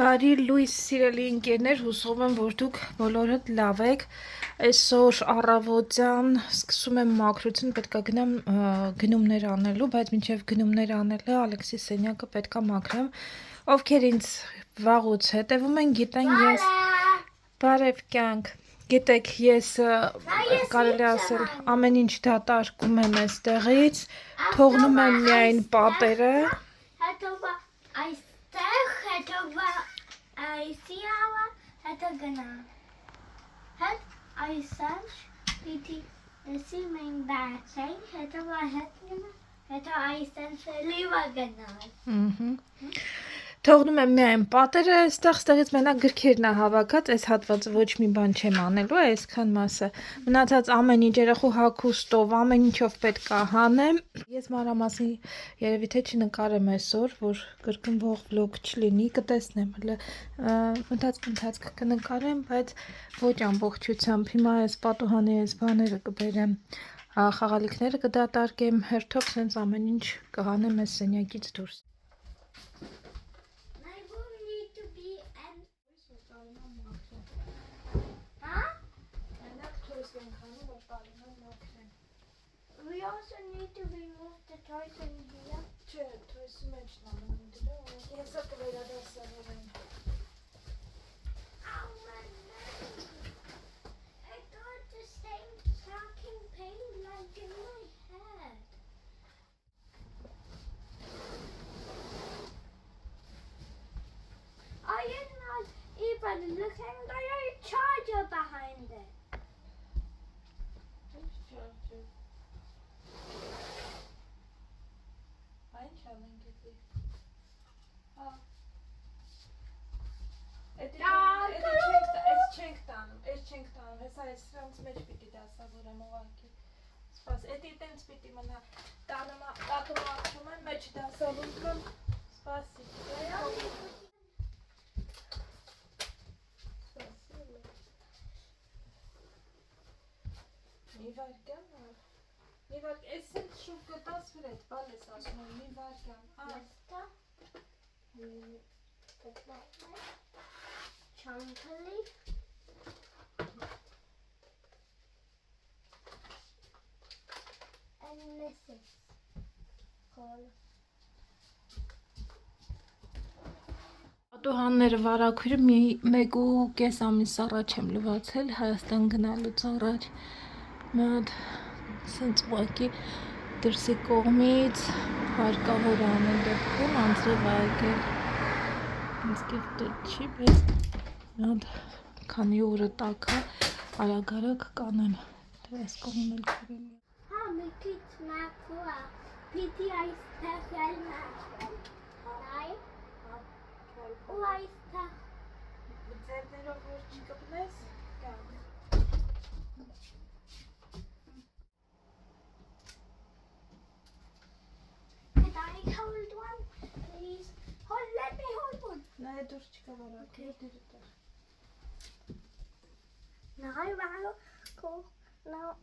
Բարի լույս սիրելի ընկերներ, հուսով եմ, որ դուք բոլորդ լավ եք։ Այսօր առավոտյան սկսում եմ մաքրություն, պետքա գնամ գնումներ անելու, բայց մինչև գնումներ անելը Ալեքսի սենյակը պետքա մաքրեմ։ Ովքեր ինձ վաղուց հետևում են, գիտեն ես բարև կյանք։ Գիտեք, ես կարելի ասել ամեն ինչ դատարկում եմ այստեղից, թողնում եմ միայն պատերը։ Այստեղ հետո գնա։ Այսինչ պիտի լսի մենք բացեին, հետո հետո այսինչ լիվա գնալ։ Թողնում եմ միայն պատերը, այստեղից մենակ գրքերն է հավաքած, այս հատվածը ոչ մի բան չեմ անելու, այսքան մասը։ Մնացած ամեն ինչ երախու հագուստով, ամեն ինչով պետք է հանեմ։ Ես մանրամասն երևի թե չնկարեմ այսօր, որ կրկնվող վլոգ չլինի, կտեսնեմ, ընթացք կնկարեմ, բայց ոչ ամբողջությամբ։ Հիմա այս պատուհանի այս բաները կբերեմ, խաղալիքները կդատարկեմ, հերթով սենց ամեն ինչ կհանեմ այս սենյակից դուրս։ We also need to remove the toys in here. Չէ, toys-ի մեջ նամնում դրում, ես հա կվերադասավորեմ։ I got the same fucking pain like in my head. I am not even looking. There is a charger behind it. Չենք տանում, հեսա այս սրանց մեջ պիտի դասավորեմ ուղղակի։ Սպաս, էդի տենց պիտի մնա տանում աղջում եմ, մեջ դասավորում, սպասի։ Մի վարկյան, ես ինձ շուր կտաս վր էդ, բալ ես ասում եմ, մի վարկյան, Chunkily. And this is cool. Պատուհանները վարակույրը մեկ ու կես ամիս առաջ եմ լվացել, Հայաստան գնալուց առաջ, մի հատ սենց ուղղակի դրսի կողմից հարկավոր անել դեպքում անձրև այգել, ինձ կեղտոտ չի, բայց մի հատ քանի օրը տակա արագ կանեմ, դե այս կողմն էլ կորել է։ Ha, Mikit Makua. Piti այստեղ էլ մաշել։ Նայ։ Ու այստեղ։ Ձերներով որ չի կպնես, կան։ Could I hold one, please? Let me hold one. Նա է դուրս չկա վարակել, դիրը տեղ։ No, cool. No.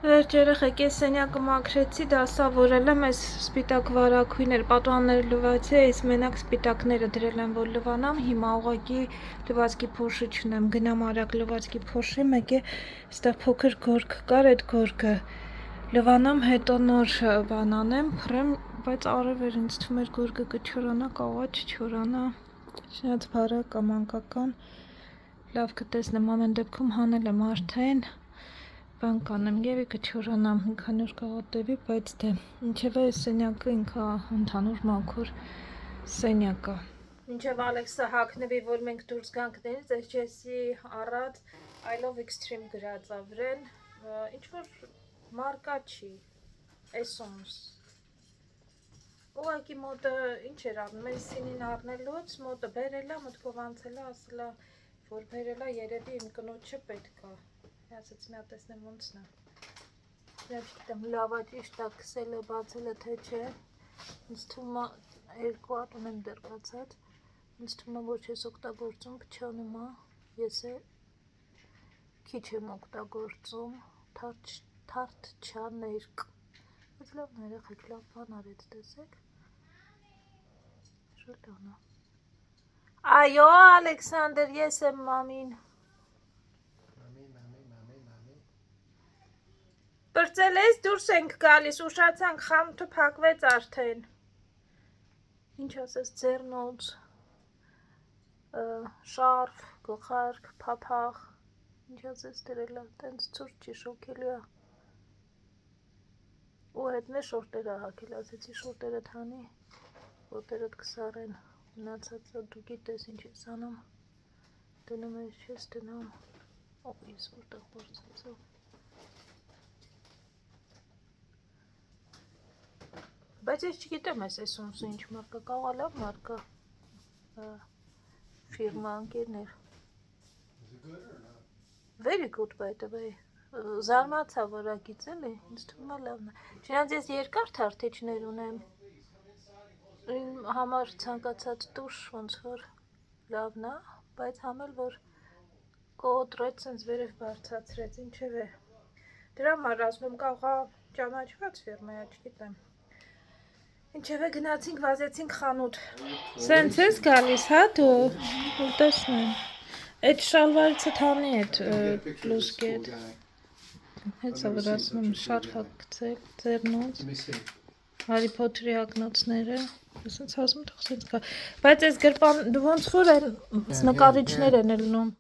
Վերջ երեխեք, ես սենյակը մաքրեցի, դասավորել եմ այս սպիտակ վարակույներ, պատուհանները լվացի, այս մենակ սպիտակները դրել եմ, որ լվանամ, հիմա ուղղակի լվացքի փոշի չունեմ, գնամ արագ լվացքի փոշի, մեկ է այստեղ փոքր գորգ կար, այդ գորգը լվանամ, հետո նոր բան անեմ, փռեմ, բայց արևեր ինձ թվում էր գորգը կչորանա, կաղա չչորանա, շնած բարակ կամ անկական, լավ կտեսնեմ, ամեն դեպքում հանել եմ արդեն, բան կանեմ եւ կչորանամ մի քանի օր կաղոտեվի, բայց դե ինչեւէ սենյակը ինքա ընդհանուր մաքուր սենյակը։ Ինչեւ Ալեքսը հագնվի, որ մենք դուրս գանք դերից, HSC առած I love extreme գրած ավրեն, ինչ որ մարկա չի, Essence։ Ուղղակի մոտը ինչ էր առնում, այս սինին առնելուց մոտը բերելա, մտքով անցելա, ասելա որ բերելա երևի իմ կնոջը պետք է։ Ասացի մի հատ տեսնեմ ոնցն է։ Ես չգիտեմ լավա ճիշտ է քսել է, բացել է թե չէ։ Ինձ թվում է երկու հատ ունեմ դեռ բացած։ Ինձ թվում է ոչ ես օգտագործում, փչանում է։ Ես քիչ եմ օգտագործում, թարթ չաներկ։ Բայց լավն է, երեխեք լավ բան արեց, տեսեք։ Շուտանա։ Այո, Ալեքսանդր, ես եմ մամին։ Բրծել ես, դուրս ենք գալիս, ուշացանք, խանութը փակվեց արդեն։ Ինչ ասես, ձեռնոց, շարֆ, գլխարկ, փափախ, ինչ ասես դրել է, տենց ցուրտ չի, շոքելի է։ Ու հետն է շորտերը հակել, ասեցի շորտերը թանի, ոտերդ կսարեն, մնացածը դու գիտես ինչ ես անում, դնում ես չես դնում, ով ես որտեղ որցածով։ Բայց ես չգիտեմ ես ուսը ինչ մարկա, կաղա լավ մարկա, ֆիրմա ընկերներ։ Very good by the way, զարմացա որակից էլի, ինձ թվում է լավն է։ Չնայած ես երկար թարթիչներ ունեմ, իմ համար ցանկացած տուշ ոնց որ լավն է, բայց համել որ կոտրեց սենց վերև բարձացրեց, ինչևէ։ Դրա համար ասում եմ կաղա ճանաչված ֆիրմա է, չգիտեմ։ Ինչևէ գնացինք, վազեցինք խանութ։ Սենց ես գալիս, հա դու, որ տեսնեմ։ Այդ շալվարիցը թանի էդ պլուս գետ։ Հեցա որ ասում եմ շարֆա գցել, ձեռնոց։ Հարի Փոթերի ակնոցները։ Սենց ասում թող սենց կա։ Բայց այս գրպան դու ոնց որ են նկարիչներ են ելնում։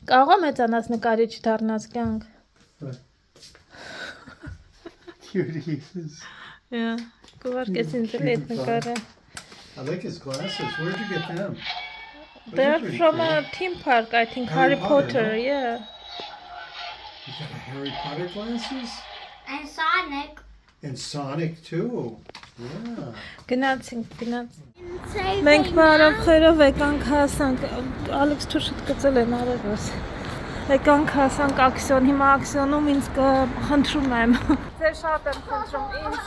Կարող մեծանաս նկարիչ դառնաս կյանք։ Cuties. Yeah, կուղարկես ինձ էլ այդ նկարը։ I like his glasses. Where'd you get them? They're pretty from cool. a theme park, I think, Harry Harry Potter, Potter, no? yeah. You got a Harry Potter glasses? And Sonic. And Sonic too. Yeah. Գնացինք։ Insane. Մենք բարախերով եկանք հասանք, Ալեքս թուշիտ կծել են արևս։ Եկանք հասանք ակսիոն, հիմա ակսիոնում ինձ խնդրում եմ։ Ձեր շատ եմ խնդրում, ինձ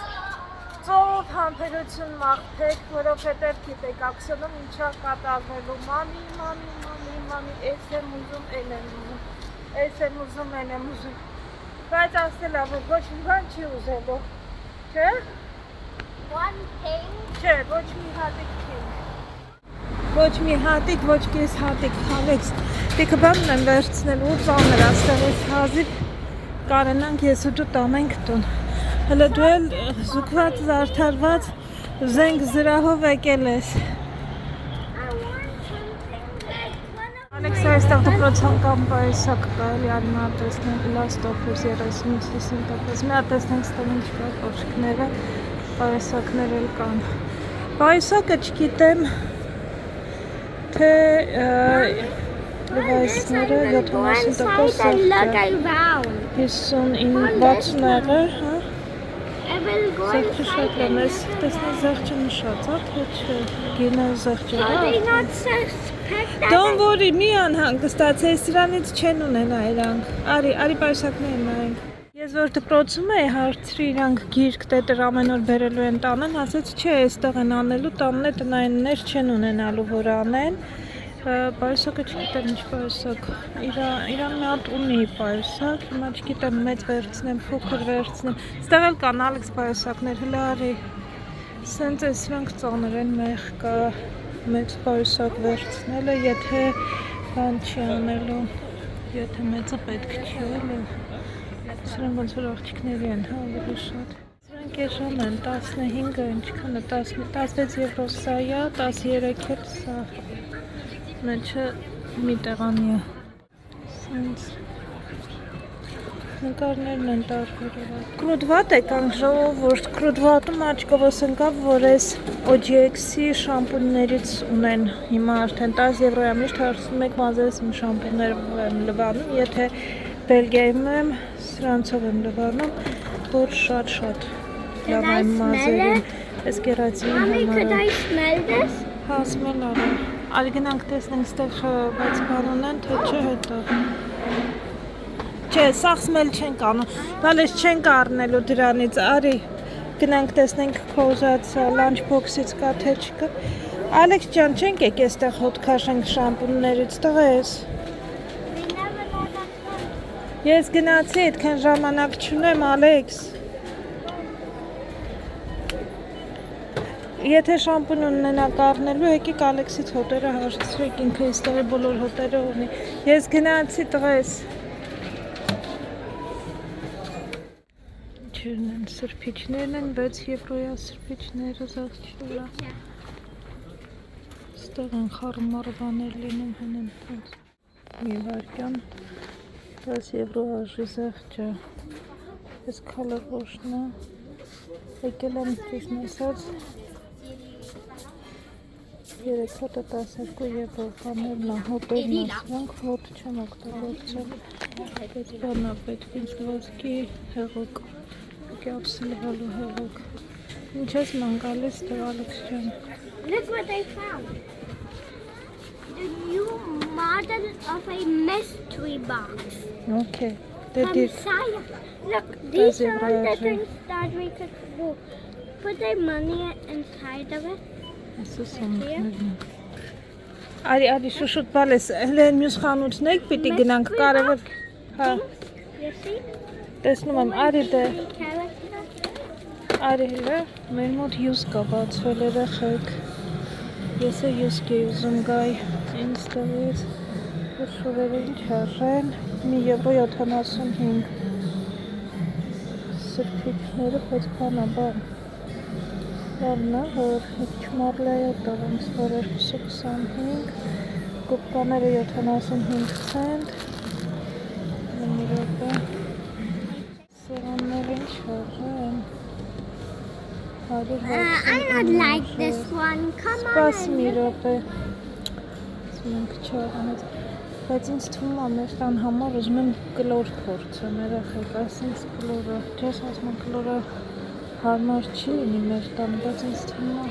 ծով համբերություն մաղթեք, որովհետև գիտեք ակսիոնում ինչա կատարվելու, մամի, էս եմ ուզում, էն եմ ուզում, էս եմ ուզում, էն եմ ուզում, բայց ասել է, որ ոչ մի բան չի ուզելու, չէ? One thing. Չէ, ոչ մի հատիկ չի։ Ոչ մի հատիկ, ոչ կես հատիկ, Ալեքս, դիքը բանն եմ վերցնելու ծանր աստեղ ես հազիվ կարենանք ես ու դու տանենք տուն։ Հələ դու էլ զուգված զարդարված զենք զրահով եկել ես։ I want something like one of Ալեքս այստեղ դպրոցան կամ պայսակ կա, էլի արի մի հատ տեսնենք լաստոպուս 30-50%, մի հատ տեսնենք ստան ինչ կա կոշիքները, պայսակներ էլ կան։ Պայսակը չգիտեմ, թե լվայսները 70% and look սաղճա, around. 59-60 եղեր, հա։ I will go Զեղչը շատ inside եմ, and ես տեսնի զեղչը նշած, ա, թե չէ, գինը զեղչը, So they հա։ not suspect that. Don't worry, մի անհանգստացես, սրանից չեն ունենա իրանք, արի պայսակներին նայենք։ Ես որ դպրոցում էի հարցրի իրանք գիրք տետր ամեն օր բերելու են տանեն, ասեց չէ, այստեղ են անելու, տանն է տնայիններ չեն ունենալու որ անեն, պայսակը չգիտեմ ինչ պայսակ, իրան մի հատ ունի պայսակ, հիմա չգիտեմ մեծ վերցնեմ, փոքր վերցնեմ, ստեղ էլ կան Ալեքս պայսակներ, հլա արի, սենց է սրանք ծանր են մեղ կա, մեծ պայսակ վերցնելը, եթե բան չի անելու, եթե մեծը պետք չի էլի, սրանք ոնց որ աղջիկների են, հա, ավելի շատ։ Սրանք էժան են, 15-ը, ինչքան է, 16 եվրո սա է, 13 էլ սա, մեջը մի տեղանի է, սենց, նկարներն են տարբերով։ Կրուդվատ եկանք ժողովուրդ, կրուդվատում աչկովս ընկավ, որ ես OGX-ի շամպուններից ունեն, հիմա արդեն 10 եվրո է, միշտ հարցնում եք մազերս իմ շամպուններ եմ լվանում, եթե Բելգիայում եմ, սրանցով եմ լվանում, որ շատ լավ այն մազերին, ես կերացինի Mommy, could համարը։ I smell this? Հա, սմել արը, Արի գնանք տեսնենք ստեղ բայց կանոն են, թե չէ հետո։ Չէ, սաղ սմել չենք անում, բալես չենք առնելու դրանից, արի գնանք տեսնենք քո ուզած լանչ բոքսից կա թե չկա։ Ալեքս ջան, չենք եկել այստեղ հոտ քաշենք շամպուններից, տղես։ We never know that one. Ես գնացի, այդքան ժամանակ չունեմ, Ալեքս։ Եթե շամպուն ունենաք առնելու, եկեք Ալեքսից հոտերը հաշտեցրեք, ինքը իստեղի բոլոր հոտերը ունի։ Ես գնացի, տղես։ Ինչերն են, սրբիչներն են, 6 եվրոյա սրբիչները զաղջիրա։ Ստեղ են խառմար բաներ լինում հնեն տենց։ Մի վարկյան, 10 եվրո արժի զաղջա։ Ես կալր ոշնա, եկել եմ ճիշտ ասած, 3 հոտը 12 եվրո բաներն է, հոտերն ասրանք, հոտ չեմ օգտագործել, բայց բանա պետք ինձ լվազքի հեղոք, կյապսի լվալու հեղոք, ինչ ես ման գալիս դր Ալեքս ջան։ Look what I found. The new model of a mystery box. Okay, From դե Saya. Look, these are all the Brasil. things that we could do. Put the money inside of it. Ասես ամքներն են։ Արի շուշուտ բալես, հլե մյուս խանութներ պիտի գնանք կարևոր, հա, You see? տեսնում եմ, արի դե, Character. արի հլե, մեր մոտ յուս կա բացվել երեխեք, ես է յուս կի ուզում գայ, ինձ տվից, որ շուրերը ինչ արժեն, 1 եվրո 75, սրբիչները պես բանա բան, բանա, որ իչ մարլայա տավանց, որ 225, կուպկաները 75 ցենտ, մի րոպե, սեղաններ ինչ արժեն, I not like this one. Come Սպաս on. մի րոպե, մենք չաղանեց, բայց ինձ թվում է մեր տան համար ուզում եմ կլոր փորձեմ երեխեք, այս ինձ կլորը, չես ասում եմ կլորը հարմար չի լինի մեր տան, բայց ինձ թվում է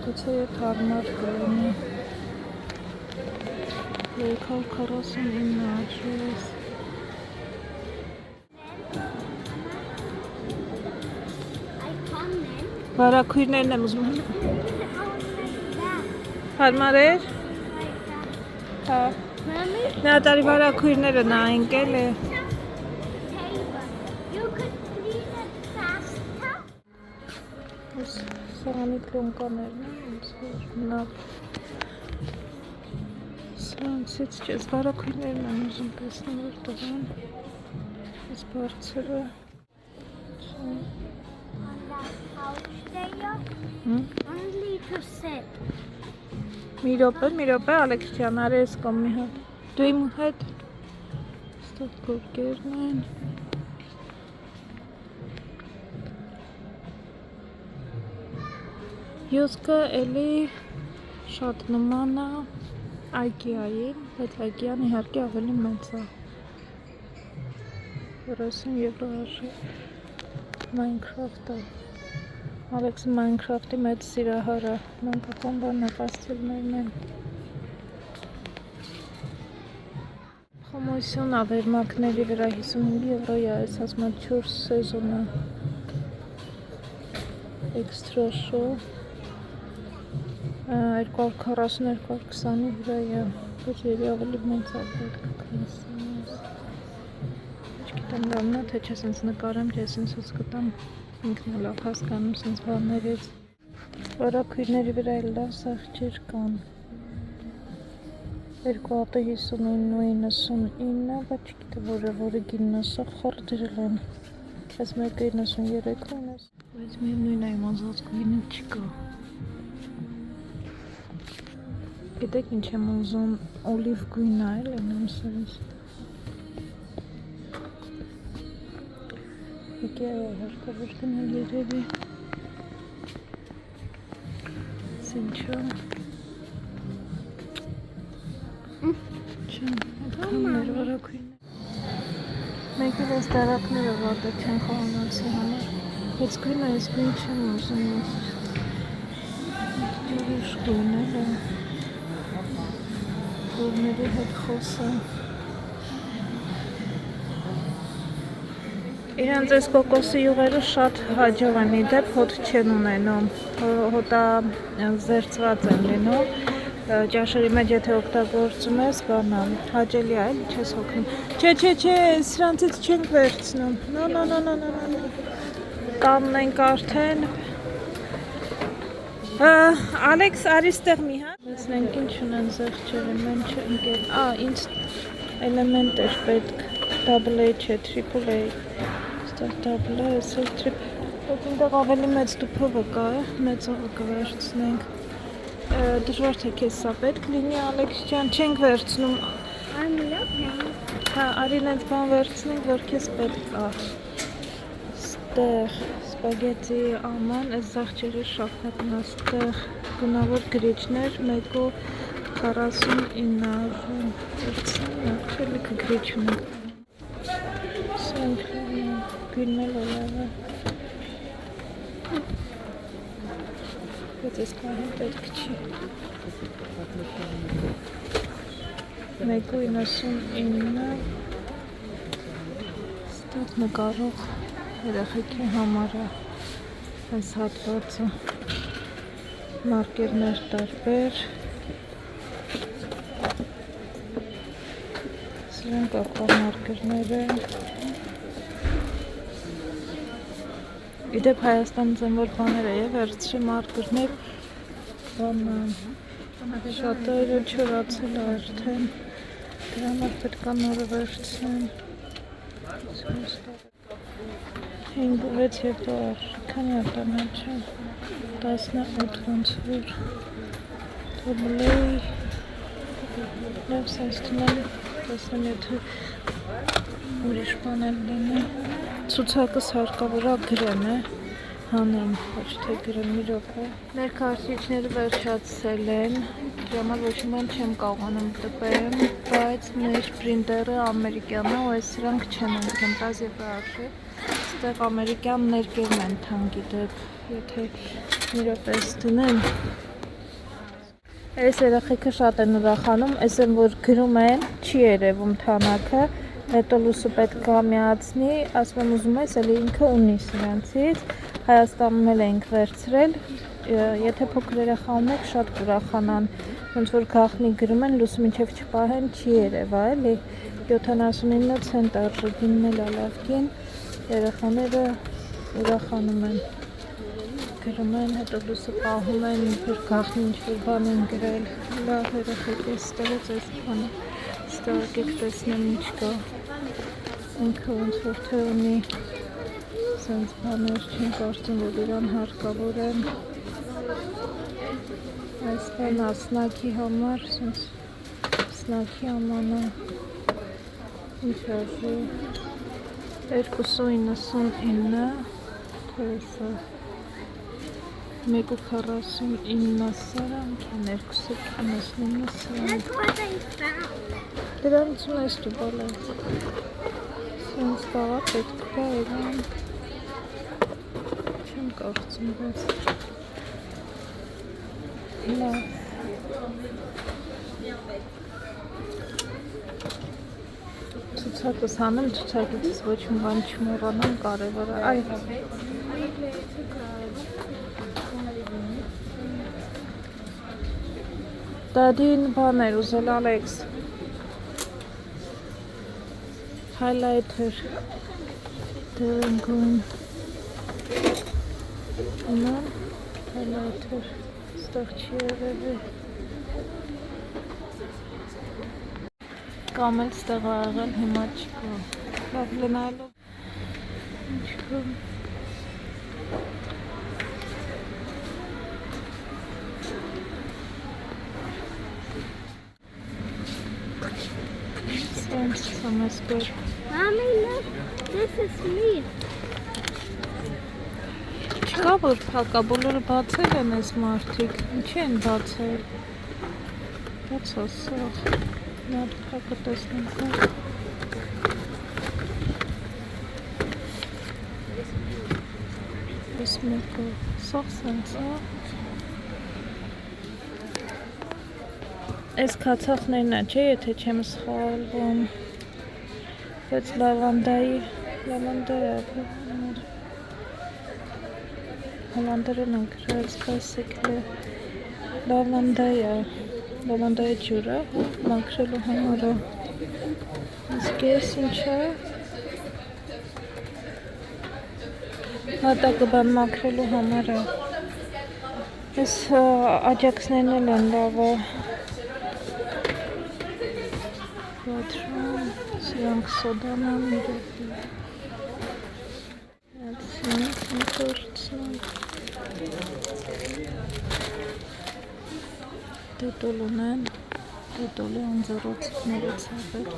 գուցե ետ հարմար կլինի 349 արժես I come in. Բարակույրներն եմ ուզում եմ How like that? հարմար էր, Like that. հա Mommy, Նատարի բարակույրները նայենք էլ է table. You could clean it faster. Սեղանի կլոնկաներն են, ինձ որ մնալ սրանցից չես բարակույրներն են ուզում տեսնում որ տղան ես բարձրը On that couch there. Հմ? Only to sit. Մի րոպե Ալեքս ջան արի ես կոմ մի հատ դու իմ հետ ստեղ գորգերն են Յոսկը էլի շատ նման է IKEA-ին, բայց IKEA-ն իհարկե ավելի մեծ է 30 եվրո արժի Minecraft-ը Ալեքսը Minecraft-ի մեծ սիրահար է մանկական բանապաստելներն են Խոմոսյոն է վերմակների վրա 55 եվրո է այս ասմա 4 սեզոնը Extra show 242-220-ի վրա է բայց երի ավելի մեծ է պետք կնսինես չգիտեմ լավնա թե չէ սենց նկարեմ թե սենց ուսկ կտամ ինքն է լավ հասկանում սենց բաններից Բարակույրների վրա էլ լավ սաղջեր կան 2 հատը 59 ու 99 բայց չգիտեմ որը գինն է սա խոր դրել են այս մեկը 93 ունես բայց միևնույն է իմ անձած գինը չկա Գիտեք ինչ եմ ուզում օլիվ գույն է էլ եմ սենց Եկե հարկավոր գնել երևի Սինչո Չեմ, այդքաններ վարակույն Մեկ էլ ես դարակները վատը չեն խաղանացի համար Բայց գույնը ես գույն չեմ ուզում Ուրիշ գույն էլ է Որների հետ խոսեմ։ Իրանց այս կոկոսի յուղերը շատ հաջող են իդեպ, հոտ չեն ունենում, հոտա զերծված են լինում, ճաշերի մեջ եթե օգտագործում ես, բանալ, հաճելի է, էլի չես հոգնում։ Չէ, սրանցից չենք վերցնում, no, կաննենք արդեն։ Ալեքս, արիստեղ մի հա։ Տեսնենք ինչ ունեն զեղչերը, մեն չընկել, ինձ էլեմենտ էր պետք, double A չէ, triple A, double A, սել triple, այնտեղ ավելի մեծ դուփովը կա է, մեծովը կվերցնենք, դժվար թե քեզ սա պետք լինի, Ալեքս ջան, չենք վերցնում, I'm looking. հա, արին այդ բան վերցնենք, որ քեզ պետք ա, ստեղ, սպագետի աման, այս զաղջերի շախնատն է, ստեղ գունավոր գրիչներ, 1.49 արժեն, վերցնենք, չէ լիքը գրիչ ունենք, սենք գույնմել ոլավը, բայց ես կահին պետք չի, 1.99 ստեղ նկարող երեխեքի համար է այս հատվածը, մարկերներ տարբեր, սրանք աղբամարկերներ են, իդեպ Հայաստանից են որ բաներ է վերցրի մարկերներ, շատերը չորացել է արդեն, դրա համար պետք է նորը վերցնեմ, 5-6 և դար, քանի արտանալ չեմ, 18 ոնց որ, դոբլեի, լավ սաստունել, 17 ուրիշ բանել լինի, ծուցակս հարկավոր գրեմ է, հանեմ, ոչ թե գրեմ մի րոպե, մեր քարտիչները վերջացել են, դրա համար ոչ մի բան չեմ կարողանում տպեմ, բայց մեր պրինտերը ամերիկյան է ու այս սրանք չեն ընկնում, 10 եվրո արժի, ստեղ ամերիկյան ներկերն են թանկի դեպ, եթե մի րոպես դնեմ, այս երեխեքը շատ են ուրախանում, այս են որ գրում են, չի երևում թանակը, հետո լուսը պետք է միացնի, ասում եմ ուզում ես, էլի ինքը ունի սրանցից, Հայաստանում էլ ենք վերցրել, եթե փոքր երեխա ունեք շատ կուրախանան, ոնց որ գաղտնի գրում են, լուսը մինչև չպահեն չի երևա, էլի 79 ցենտ արժի, գինն էլ լավ գին, երեխաները ուրախանում են, գրում են, հետո լուսը պահում են, որ գաղտնի ինչ-որ բան են գրել, լավ երեխեք ես ստեղից այս բանը, ստեղ եք տեսնեմ ինչ կա, ինքը ոնց որ թե ունի, սենց բաներ չեն կարծում, որ իրան հարկավոր են, այս բան ասնակի համար, սենց սնակի ամանա, ինչ արժի, 2.99, թե սա, 1.49 սրանք են, 2.99 սրանք, That's what I found. դրանից ունես դու բալած, սենց բաղա պետք բա իրան, չեմ կարծում, բայց լավ, ցուցակս հանեմ, ցուցակից ոչ մի բան չմոռանամ, կարևոր է, այ Դադին բան էր ուզել Ալեքս, highlighter, դրնգուն, ունան, highlighter, ստեղ չի երևի, կամ էլ ստեղ աղել, հիմա չկա, լավ լնայելով, ինչ կա, սենց սամեսպեր, Mommy, look. This is me. չկա որ փակա, բոլորը բացել են այս մարդիկ, ինչի են բացել, բաց ասող, նա փակը տեսնեմ կա, ես մեկը, սաղ սենց է, Այս քացախներն է, չէ, եթե չեմ սխալվում։ Բայց լավանդայի հոլանդերեն են գրած, կասիկլը լավանդայի ջուրը, մաքրելու համարը։ Իսկ ես ինչա հատակը բան մաքրելու համարը։ Այս աջակցներն էլ են լավը։ Պատրում, սրանք սոդան են իրոքի։ Այդսինից ընկորցնում։ Դետոլուն են, դետոլի անձարոցիկներից հավեր,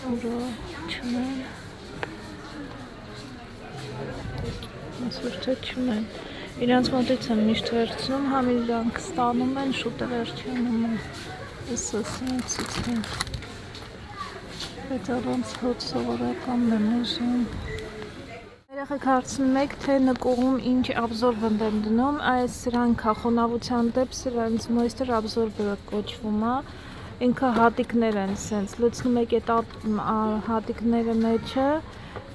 ուրա չմեն, ասուր թե չմեն, իրանց մոտից եմ միշտ վերցնում, համ իրանք ստանում են, շուտ է վերջանում են, սասին ծիծեն, բայց առանց հոտ սովորականն եմ ուզում։ Երեխեք հարցնում եք, թե նկողում ինչ աբզորբենտ եմ դնում, այս սրանքա խոնավության դեպ սրանց մոյստր աբզորբերը կոչվում է, ինքը հատիկներ են սենց, լցնում եք այդ հատիկները մեջը,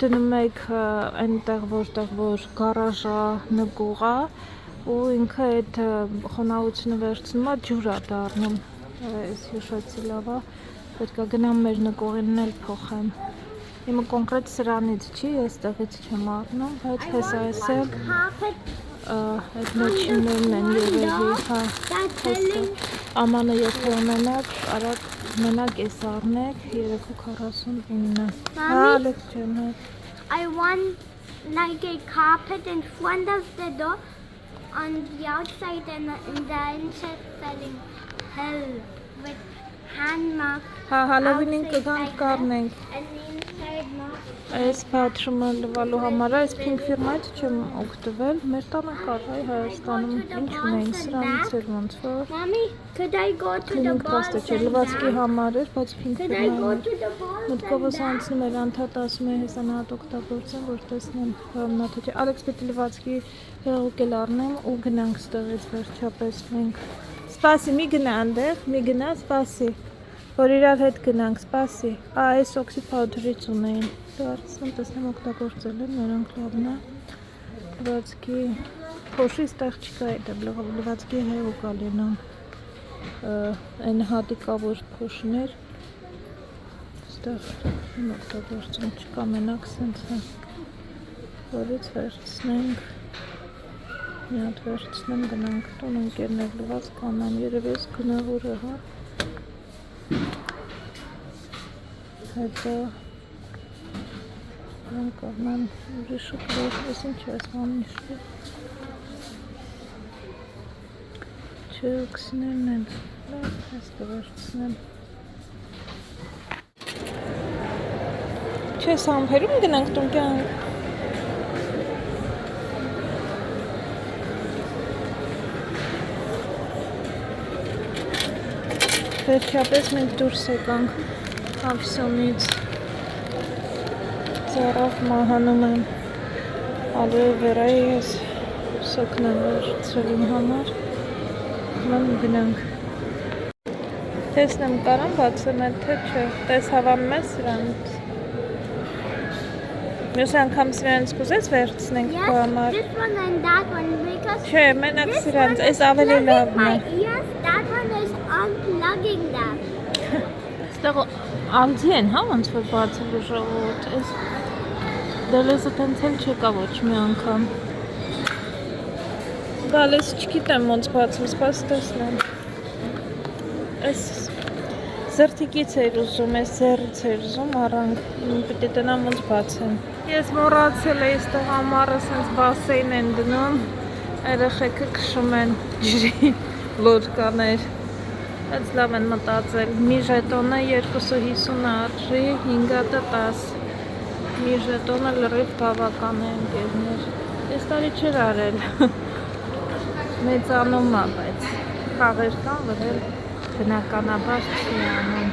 դնում եք այնտեղ որտեղ որ գարաժա նկողա ու ինքը այդ խոնավությունը վերցնում է ջուր է դառնում, այս հյուշացի լավ է, պետք է գնամ մեր նկողինն էլ փոխեմ։ Իմը կոնկրետ սրանից չի, ես տեղից չեմ առնում, բայց հես այսել այդ մեջիններն են երևի, հա, ամանը եթե ունենակ, արագ մենակ ես առնեք, 349, հա, լեք չեմ, հա։ I want like a carpet in front of the door, on the outside and the inside selling hell with hand marks. Հա, հալովինին կգանք կառնենք։ And the inside marks. Այս բաթրումը լվալու համար այս պինկ ֆիրմայից չեմ օգտվել, մեր տանը կար, Հայաստանում ինչ ունեին, սրանից էր ոնց որ։ Mommy, could I go to the Քինինք balls պաստը չէր, and լվացքի that? համար էր, բայց պինկ Could I go ֆիրմայից։ to the balls Մտքովս and that? անցնում էր անդհատ ասում է հեսանատ օգտագործեմ, որ տեսնեմ հրամնաթը չէ։ Ալեքս պետք է լվացքի հեղուկ էլ առնեմ ու գնանք ստեղից վերջապես մենք։ Սպասի, մի գնա այնտեղ, մի գնա, սպասի, որ իրար հետ գնանք, սպասի։ Այս օքսի պաուդրից ունեին։ Դարձնում տեսնեմ օգտագործել են, նրանք լավն է։ Լվացքի փոշի ստեղ չկա այդ լվացքի հեղուկ ալինում։ Այն հատիկավոր փոշներ ստեղ օգտագործում չկա, մենակ սենց է, որից վերցնենք, մի հատ վերցնեմ, գնանք տուն, ընկերներ լված կանամ, երև ես գնավորը, հա, հետո կանամ, ուրիշը կրով, ես ինչ ես մանիշը, չոքսներն են, լավ, ես կվերցնեմ, Չէ, սամփերում գնանք տուն կյանք։ Վերջապես մենք դուրս եկանք Ավսոնից։ Ծառավ մահանում եմ։ Ալոյ վերայի ես սոկն եմ վերցրել իմ համար։ Ման գնանք։ Տեսնեմ կարամ բացեմ այդ թե չէ։ Տես հավանում ես սրանց։ Մյուս անգամ սրանց կուզես վերցնենք քո համար։ Yes, this one and that one because Չէ, մենակ this սրանց, one այս is ավելի plugging լավն my է։ ears, that one is unplugging them. Ստեղ ալձի են, հա, ոնց որ բացելու ժողովուրդ, այս դելեզը տենց էլ չեկա ոչ մի անգամ։ Գալես չգիտեմ ոնց բացում, սպաս տեսնեմ։ Այս զրթիկից էր ուզում, այս ձեռից էր ուզում, առանք, պիտի տնամ ոնց բացեմ։ Ես մոռացել էի, ստեղ ամառը սենց բասեին են դնում, երեխեքը քշում են ջրի լոդկաներ։ Բայց լավ են մտածել, մի ժետոնը 250 արժի, 5-ը 10, մի ժետոնը լրիվ բավական է ընկերներ, ես տարի չեր արել, մեծանում է, բայց խաղեր կան, վրել բնականաբար չի անում։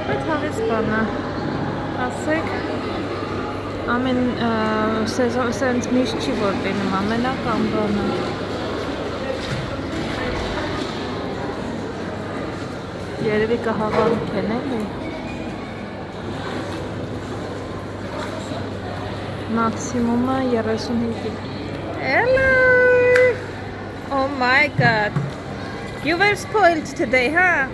Բայց հավես բան է, ասեք, Ամեն սեզոն սենց միշտ չի որ լինում, ամենական բանը։ Երևի կհավանք են էլի։ Մաքսիմումը 35 Hello! Oh my god! You were spoiled today, huh?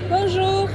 Bonjour!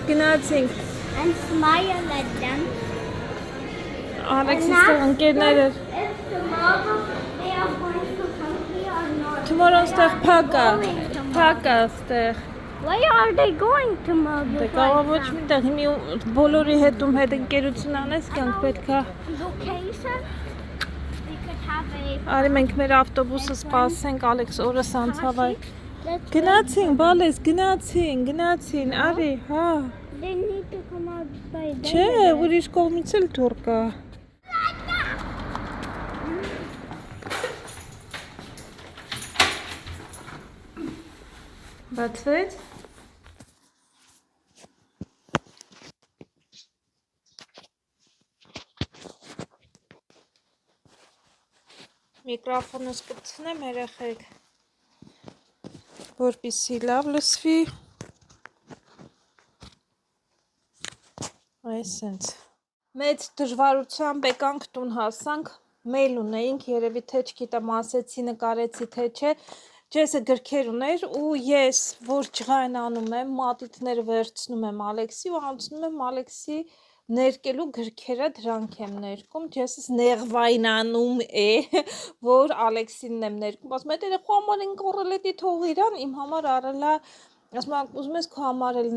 Գնացինք։ And smile at them. Ալեքսիսը ընկերները If tomorrow they are going to come here or not. Tomorrow ստեղ փակ է։ Going tomorrow. Փակ է ստեղ։ Why are they going tomorrow? Դե կարող ոչ միտեղ հիմի բոլորի հետում հետ ընկերություն անես, կյանք պետքա։ Location? We could have a. Արի մենք մեր ավտոբուսը սպասենք, Ալեքս օրս անցավ այ։ Let's Գնացին, բալես, գնացին, արի, հա։ They need to come out by then. Չէ, ուրիշ կողմից էլ թուր կա։ Բացվեց։ Միկրոֆոնս կպցնեմ երեխեք, որպեսզի լավ լսվի։ Այսենց։ Մեծ դժվարությամբ եկանք տուն հասանք, մեյլ ունեինք, երևի թե չգիտեմ ասեցի, նկարեցի թե չէ, Ջեսը գրքեր ուներ ու ես, որ ջղայն անում եմ, մատիտներ վերցնում եմ Ալեքսի ու անցնում եմ Ալեքսի ներկելու գրքերը դրանք եմ ներկում, Ջեսս նեղվային անում է, որ Ալեքսինն եմ ներկում, ասում է երեխու համար են կորել էդի թող իրան, իմ համար արելա ասում եմ, ուզում ես քո համար էլ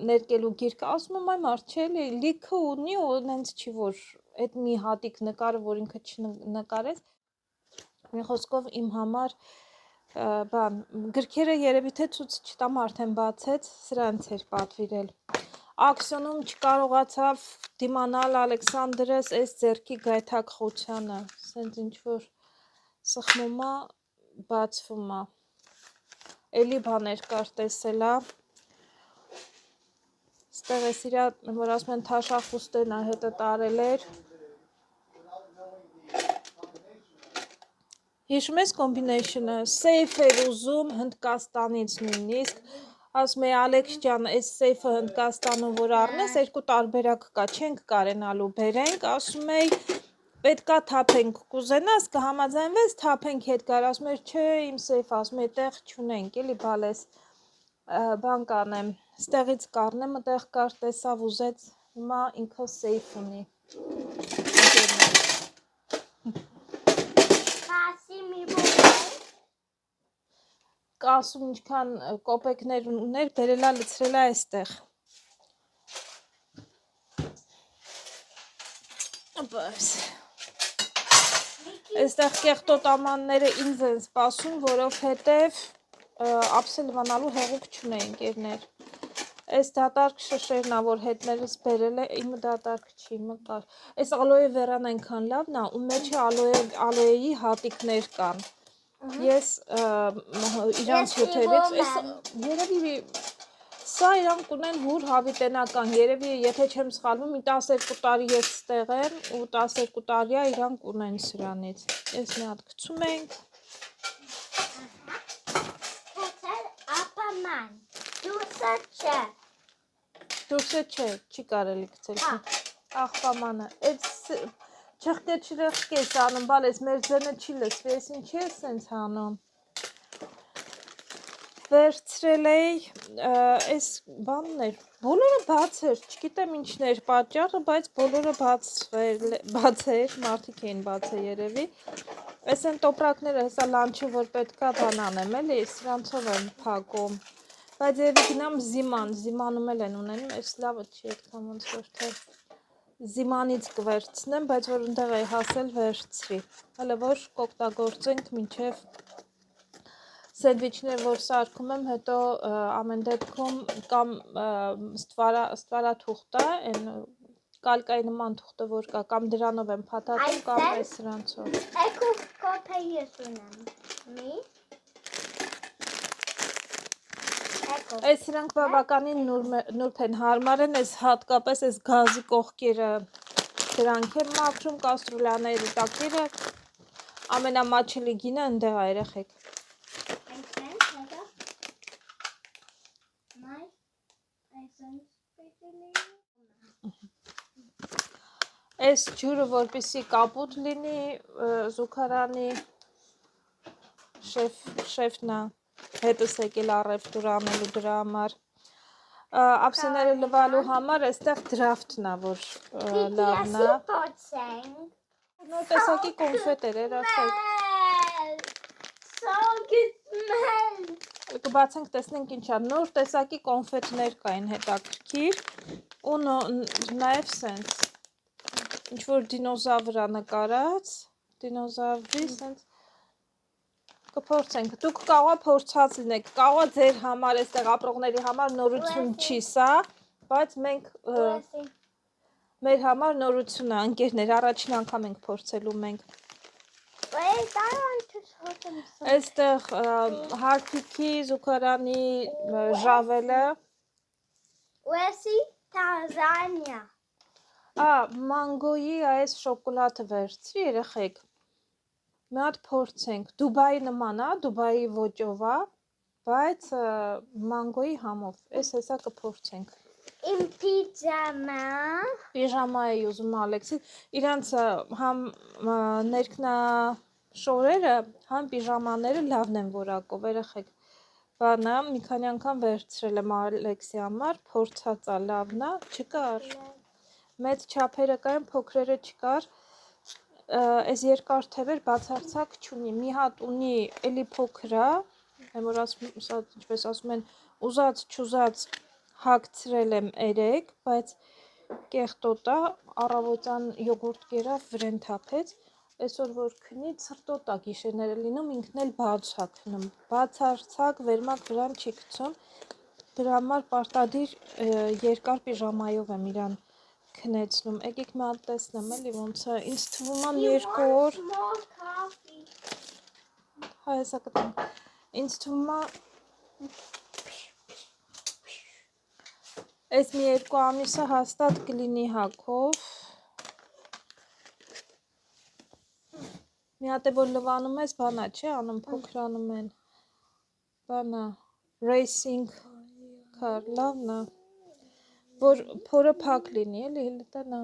ներկելու գիրքը, ասում եմ այ մարդ չէ, լիքը ունի ու նենց չի, որ այդ մի հատիկ նկարը, որ ինքը չնկարեց, մի խոսքով իմ համար բան, գրքերը երևի թե ցույց չտամ արդեն բացեց, սրանց էր պատվիրել։ Աքսիոնում չկարողացավ դիմանալ Ալեքսանդրս այս ձեռքի գայթակղությանը, սենց ինչ-որ սխմում է, բացվում է։ Էլի բաներ կար տեսելա, ստեղ ես իրա, որ ասում են թաշախուստենա հետը տարել էր, հիշում ես կոմբինեյշնը, սեյֆ էր ուզում Հնդկաստանից նույնիսկ, ասում է Ալեքս ջան, այս սեյֆը Հնդկաստանում որ առնես, երկու տարբերակ կա, չենք կարենալու բերենք, ասում է պետքա թափենք, կուզենաս կհամաձայնվես թափենք հետ գար, ասում էր չէ իմ սեյֆ, ասում է այդտեղ չունենք, էլի բալես բան կանեմ, ստեղից կառնեմ, այդտեղ կար տեսավ ուզեց, հիմա ինքը սեյֆ ունի։ Կասում ինչքան կոպեկներ ուներ, բերելա լցրելա այստեղ։ Բայց այստեղ կեղտոտամանները ինձ են սպասում, որովհետև ափսելվանալու հեղուկ չունեին ընկերներ։ Այս դատարկ շշերն ա, որ հետներս բերել է, իմը դատարկ չի, իմը կար։ Այս ալոյե վերան այնքան լավն ա, ու մեջը ալոյեի հատիկներ կան։ Ես իրանց հյութերից, երևի սա իրանք ունեն հուր հավիտենական, երևի եթե չեմ սխալվում, 12 տարի ես ստեղ եմ ու 12 տարիա իրանք ունեն սրանից։ Ես մի հատ գցում ենք։ Դուրսը չէ, չի կարելի գցել։ աղբամանը, այդ չխկե ես անում, բալ ես մեր ձենը չի լսվի, ես ինչի ես սենց անում։ Վերցրել էի, այս բանն էր, բոլորը բաց էր, չգիտեմ ինչն էր պատճառը, բայց բոլորը բաց էր, մարդիկ էին բացը երևի։ Այս են տոպրակները, հեսա լանչը, որ պետքա բան անեմ, էլի, սրանցով եմ փակում։ Բայց երևի գնամ զիմանում էլ են ունենում, այս լավը չի այդքան ոնց որ թե զիմանից կվերցնեմ, բայց որ ընդեղ էի հասել վերցրի։ Հələ որ կօգտագործենք մինչև սենդվիչներ, որ սարքում եմ, հետո ամեն դեպքում կամ ստվարաթուղթը, այն կալկայի նման թուղթը, որ կա, կամ դրանով եմ փաթաթում, կամ այս սրանցով։ Եկու կոփե ես ունեմ։ Մի։ Այս սրանք բավականին նուրբ են, հարմար են, այս հատկապես այս գազի կողքերը դրանք եմ մաքրում, կաստրուլաների տակերը, ամենամաչելի գինը ընդեղ է երեխեք։ Այս ջուրը որպեսի կապուտ լինի, զուգարանի շեֆնա հետս եկել առևտուր անելու դրա համար, ափսեները լվալու համար այստեղ դրաֆտն է, որ լավն է։ Նոր տեսակի կոնֆետ էր, երեխեք։ Կբացենք տեսնենք ինչ է, նոր տեսակի կոնֆետներ կային հետաքրքիր ու նաև սենց ինչ-որ դինոզավրա նկարած, դինոզավրի սենց կփորձենք, դուք կաղա փորձած լինեք, կաղա ձեր համար, այստեղ ապրողների համար նորություն չի սա, բայց մենք մեր համար նորություն է, ընկերներ, առաջին անգամ ենք փորձելու մենք։ Այստեղ հարփիքի, զուգարանի ժավելը։ Ուեսի Տանզանիա։ Մանգոյի այս շոկոլադը վերցրի, երեխեք։ Մի հատ փորձենք, Դուբայի նման է, Դուբայի ոճով է, բայց մանգոյի համով, այս հեսա կփորձենք։ Իմ Պիժամա էի ուզում Ալեքսի, իրանց համ ներքնաշորերը, համ պիժամաները լավն են որակով, երեխեք։ Բանա, մի քանի անգամ վերցրել եմ Ալեքսի համար, փորձած է լավն է, չկար։ Մեծ չափերը կային, փոքրերը չկար, այս երկար թևեր բացարձակ չունի, մի հատ ունի էլի փոքր է, որ ինչպես ասում են, ուզած չուզած հագցրել եմ 3, բայց կեղտոտ է, առավոտյան յոգուրտ կերավ, վրեն թափեց, այսօր որ քնի ցրտոտ է գիշերները լինում, ինքն էլ բաց է քնում, բացարձակ վերմակ վրան չի գցում, դրա համար պարտադիր երկար պիժամայով եմ իրան քնեցնում, եկեք մի հատ տեսնեմ էլի ոնց է, ինձ թվում է 2 օր, հա հեսա կտանք, ինձ թվում է այս մի 2 ամիսը հաստատ կլինի հագով, մի հատ է որ լվանում ես, բանա չէ, անում փոքր անում են, բանա, racing car, լավն է, որ փորը փակ լինի, էլի հիլտանա,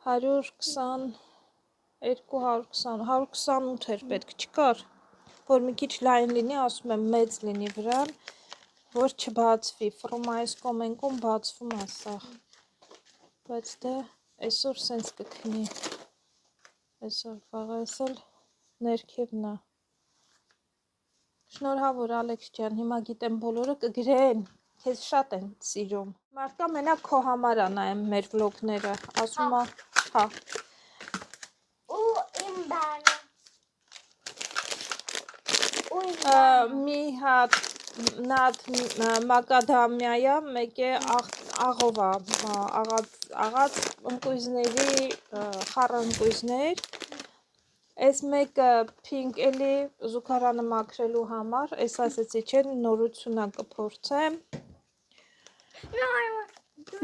128 էր պետք, չկար, որ մի քիչ լայն լինի, ասում եմ մեծ լինի վրան, որ չբացվի, ֆրոմայիս կոմենքում բացվում է սաղ, բայց դե այսօր սենց կքնի, այսօր վաղը էսել ներքևն է, շնորհավոր Ալեքս ջան, հիմա գիտեմ բոլորը կգրեն, քեզ շատ են սիրում, մարդկա մենակ քո համար է նայեմ մեր վլոգները, ասում է, հա, ու իմ բանը, մի հատ մակադամիա, մեկ է աղով է, աղած ընկույզների, խառը ընկույզներ, այս մեկը պինկ էլի զուգարանը մաքրելու համար, այս ասեցի չէ, նորությունա կփորձեմ,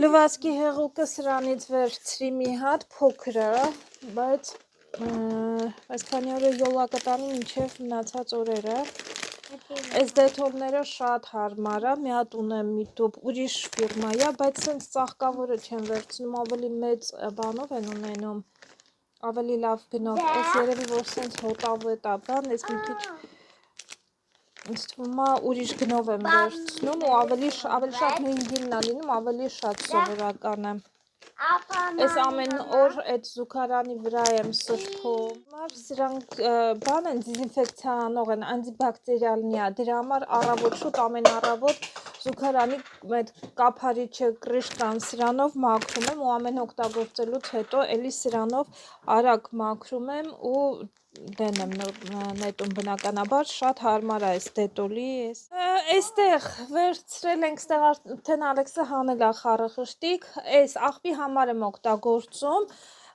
լվացքի հեղուկը սրանից վերցրի մի հատ, փոքրը, բայց քանի օրը յոլա կտանի մինչև մնացած օրերը, Այս դեթոլները շատ հարմար է, մի հատ ունեմ միտուպ, ուրիշ ֆիրմա է, բայց սենց ծաղկավորը չեն վերցնում, ավելի մեծ բանով են ունենում, ավելի լավ գնով, այս երևի որ սենց հոտավետ է բան, այս մի քիչ ինձ թվում է ուրիշ գնով եմ վերցնում ու ավելի շատ նույն գինն է լինում, ավելի շատ սովորական է։ Այս ամեն օր այդ զուգարանի վրա եմ սրբում։ Սրանք բան են, դիզինֆեկցիա անող են, անտիբակտերիալնի է, դրա համար առավոտ շուտ ամեն առավոտ զուգարանի այդ կափարիչը կրիշկան սրանով մաքրում եմ ու ամեն օգտագործելուց հետո էլի սրանով արագ մաքրում եմ ու դեն եմ նետում բնականաբար, շատ հարմար է այս դետոլի էս։ Այստեղ վերցրել ենք, ստեղ արդեն Ալեքսը հանել է խառը-խշտիկ, այս աղբի համար եմ օգտագործում,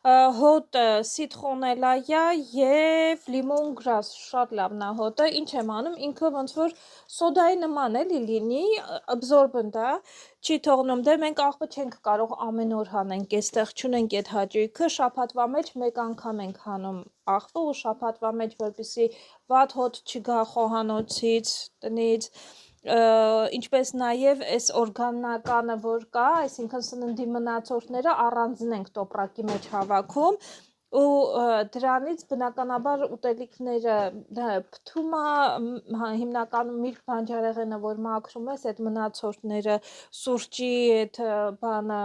հոտը սիտրոնելա է և լիմոն գրաս, շատ լավն է հոտը, ինչ եմ անում, ինքը ոնց որ սոդայի նման էլի լինի, absorbent է, չի թողնում, դե մենք աղբը չենք կարող ամեն օր հանենք, այստեղ չունենք այդ հաճույքը, շաբաթվա մեջ մեկ անգամ ենք հանում աղբը ու շաբաթվա մեջ, որպեսզի վատ հոտ չգա խոհանոցից, տնից, ինչպես նաև այս օրգանականը որ կա, այսինքն սննդի մնացորդները առանձին ենք տոպրակի մեջ հավաքում ու դրանից բնականաբար ուտելիքները փթում է հիմնականում միրգ բանջարեղենը որ մաքրում ես այդ մնացորդները սուրճի այդ բանը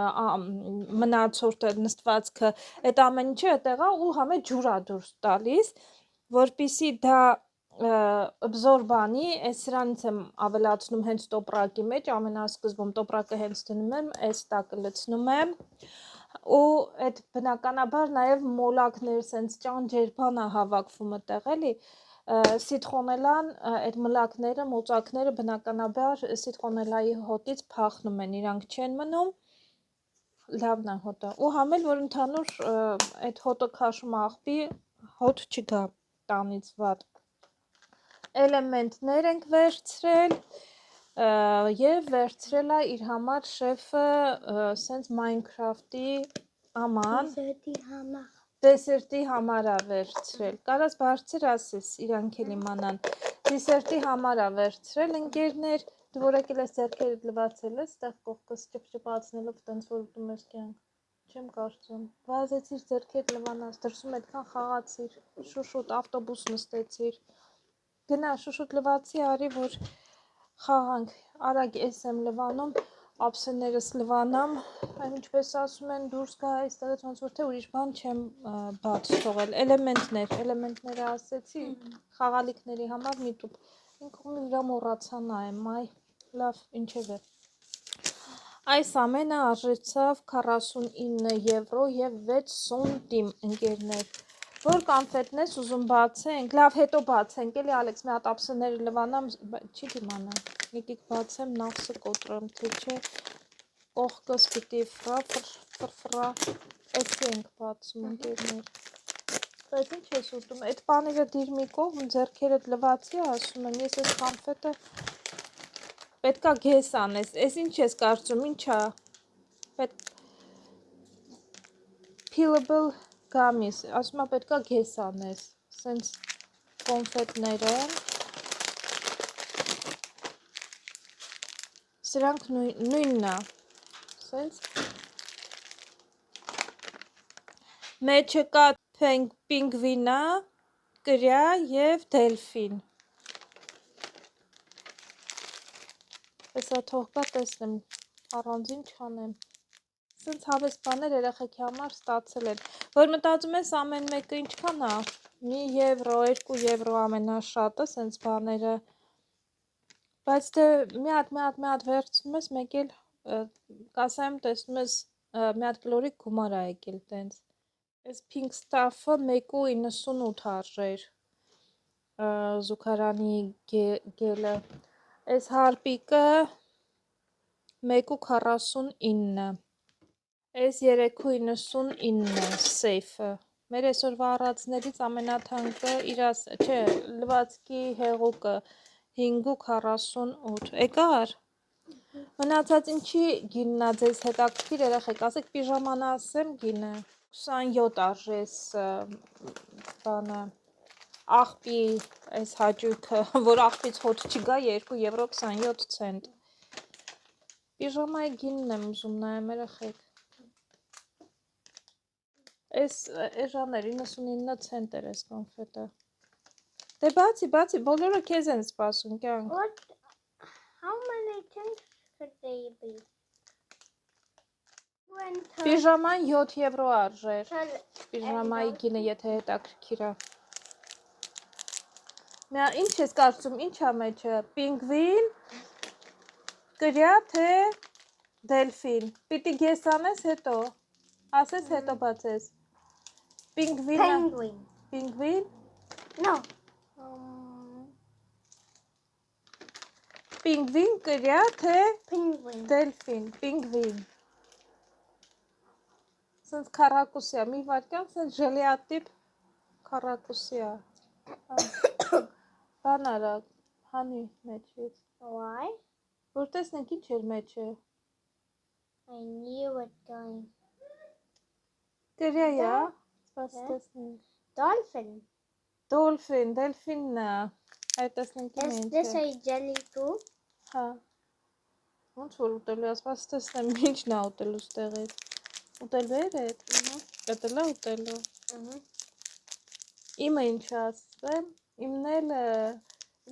մնացորդը նստվածքը այդ ամեն ինչը այդտեղ է ու համե ջուր է դուրս տալիս որպեսզի դա absorb-անի, սրանից եմ ավելացնում հենց տոպրակի մեջ, ամենասկզբում տոպրակը հենց դնում եմ, այս տակը լցնում եմ ու այդ բնականաբար նաև մոլակներ, սենց ճանջեր բան է հավաքվում այդտեղ էլի, սիտրոնելան, այդ մլակները, մոծակները բնականաբար սիտրոնելայի հոտից փախնում են, իրանք չեն մնում, լավն է հոտը ու համել, որ ընդհանուր այդ հոտը քաշում աղբի, հոտ չգա տանից վատ։ Էլեմենտներ ենք վերցրել և վերցրել է իր համար շեֆը սենց Minecraft-ի աման, դեսերտի համար է վերցրել, կարաս բարձր ասես, իրանք էլ իմանան, դեսերտի համար է վերցրել ընկերներ, դու որակ էլ ես ձերքերդ լվացել ես, ստեղ կողքս ճպճպացնելով տենց որ ուտում ես կյանք, չեմ կարծում, վազեցիր ձերքերդ լվանաս, դրսում այդքան խաղացիր, շուշուտ ավտոբուս նստեցիր, գնա շուշուտ լվացի արի, որ խաղանք, արագ ես եմ լվանում, ապսեներս լվանամ, այն ինչպես ասում են դուրս գա այստեղից ոնց որ թե ուրիշ բան չեմ բաց թողել, էլեմենտները ասեցի, խաղալիքների համար միտուպ, ինքն իրա մոռացա նայեմ, այ լավ, ինչև է, այս ամենը արժեցավ 49 եվրո և 6 սոնտիմ ընկերներ, որ կանֆետն ես ուզում բացենք, լավ հետո բացենք, էլի Ալեքս մի հատ ապսեները լվանամ, չի դիմանա, եկիք բացեմ, նախսը կոտրեմ, թե չէ, կողքս պիտի ֆրա, էսի ենք բացում ընկերներ, բայց ինչ ես ուտում, այդ պանիրը դիր մի կողմ, ձերքերդ լվացի ասում եմ, ես ես կանֆետը պետքա գես անես, ես ինչ ես կարծում, ինչա, peelable gummies, ասում է պետքա գես անես, սենց կոնֆետներ են, սրանք նույնն է, սենց, մեջը կա պինգվինա, կրյա և դելֆին, հեսա թող կա տեսնեմ, առանձին չանեմ, սենց հավես բաներ երեխեքի համար ստացել են, որ մտածում ես ամեն մեկը ինչքան է, մի եվրո, 2 եվրո ամենաշատը, սենց բաները, բայց դե մի հատ վերցնում ես, մեկ էլ կասայում տեսնում ես մի հատ կլորիկ գումար է եկել տենց, այս pink stuff-ը 1.98 արժեր, զուգարանի գելը, այս հարպիկը 1.49, այս 3.99 սեյֆը, մեր այսօրվա առածներից ամենաթանկը իրաս, չէ, լվացքի հեղուկը 5.48, էկար, մնացած ինչի գիննա ձեզ հետաքրքիր երեխեք, ասեք պիժաման ասեմ գինը, 27 արժես բանը, աղբի այս հաճույքը, որ աղբից հոտ չգա 2 եվրո 27 ցենտ։ Պիժամայի գինն եմ ուզում նայեմ երեխեք։ Այս էժաներ 99 ցենտ էր այս կոնֆետը։ Դե բացի, բոլորը քեզ են սպասում, կյանք։ What? How many things could they be? Պիժաման 7 եվրո արժեր։ Պիժամայի գինը եթե հետաքրքիր է։ Միա ինչ ես կարծում, ինչա մեջը։ Պինգվին, կրյա թե դելֆին։ Պիտի գես անես հետո։ Ասես հետո բացես։ Պինգվինը։ Penguin. Պինգվին, No. պինգվին կրյա թե Penguin. դելֆին, պինգվին։ Սենց քառակուսիա, մի վարկյան սենց ժելիատիպ քառակուսիա։ Բան արա, հանի մեջից։ Why? Որ տեսնենք ինչ էր մեջը։ I knew it going. Կրյա, սպաս տեսնենք։ Dolphin. Դոլֆին, դելֆինն է։ Այդ տեսնենք ինչ Is է։ this a jelly too? Հա։ Ոնց որ ուտելու է, սպաս տեսնեմ ինչն է ուտելու ստեղից։ Ուտելու էր այդ։ Կտելա ուտելու։ Իմը ինչ ասեմ, իմն էլ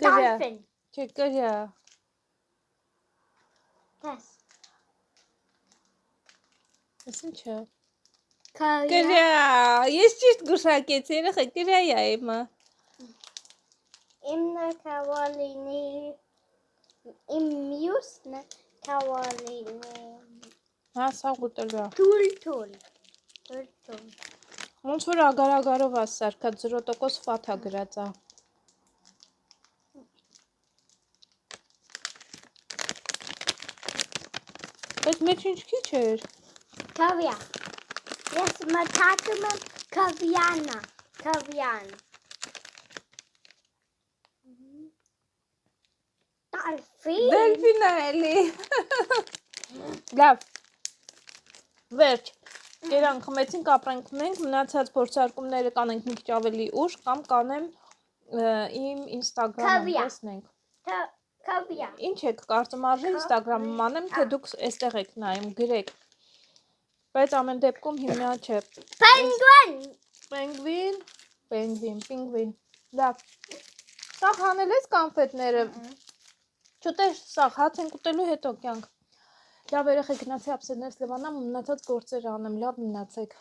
կրյա։ Dolphin. Չէ, կրյա։ Yes. Ես ինչ է։ Korea. Կրյա, ես ճիշտ գուշակեցի, երեխա, կրյա է իմը։ Imna Kawalini. Immusna Kawalini. Հա, սա ուտելու է։ Tultul. Tultul. Ոնց որ ագարագարով է սարքած 0% ֆաթա գրած է։ Բայց մեջ ինչ քիչ էր։ Kavya. Yes, matatuma Kavyana. Kavyana. Dolphin. Դելֆին է էլի։ Լավ։ Վերջ։ Երանք խմեցինք, ապրանք ունենք, մնացած փորձարկումները կանենք մի քիչ ավելի ուշ կամ կանեմ իմ Instagram-ում, Kavya. տեսնենք։ Kavya. Ինչ եք կարծում արժե Instagram-ում անեմ, թե դուք էստեղ եք նայում, գրեք։ Բայց ամեն դեպքում հիմնա չէ։ Penguin. Պինգվին։ Լավ։ Սա հանել ես կոնֆետները։ Չուտես սա հաց ենք ուտելու հետո կյանք։ Լավ երեխեք գնացի ապսեդներս լվանամ ու մնացած գործեր անեմ, լավ մնացեք։